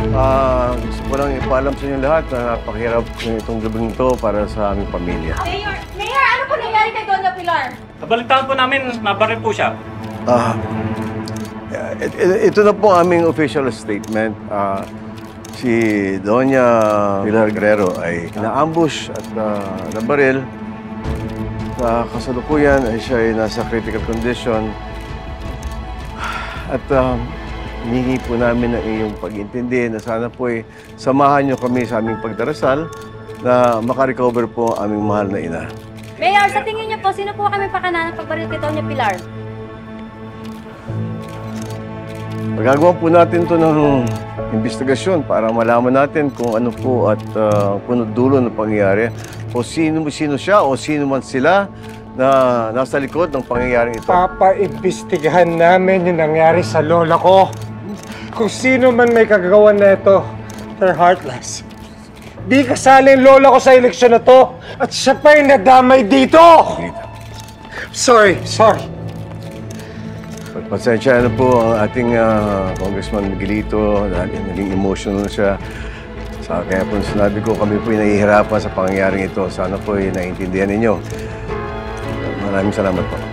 Gusto ko lang ipaalam sa inyo lahat na napakahirap itong gabing ito para sa aming pamilya. Mayor, ano po nangyari kay Doña Pilar? Nabalitaan po namin, nabaril po siya. Ito na po aming official statement. Si Doña Pilar Guerrero ay na-ambush at nabaril. Sa kasalukuyan ay siya ay nasa critical condition. At hihingi po namin ang iyong pag-intindi na sana po ay samahan niyo kami sa aming pagdarasal na makarecover po ang aming mahal na ina. Mayor, sa tingin niyo po, sino po kami pakana ng pagbaril kay Doña Pilar? Magagawa po natin ito ng investigasyon para malaman natin kung ano po at punot dulo ng pangyayari o sino siya o sino man sila na nasa likod ng pangyayaring ito. Papaimbestigahan namin yung nangyari sa lola ko. Kung sino man may kagagawa na ito, they're heartless. Di kasali yung lola ko sa eleksyon na to at siya pa yung nadamay dito! Sorry. Pasensya na po ang ating Congressman Miguelito dahil naging emotional siya. Kaya po sinabi ko, kami po yung nahihirapan sa pangyayaring ito. Sana po yung naiintindihan ninyo. Maraming salamat po.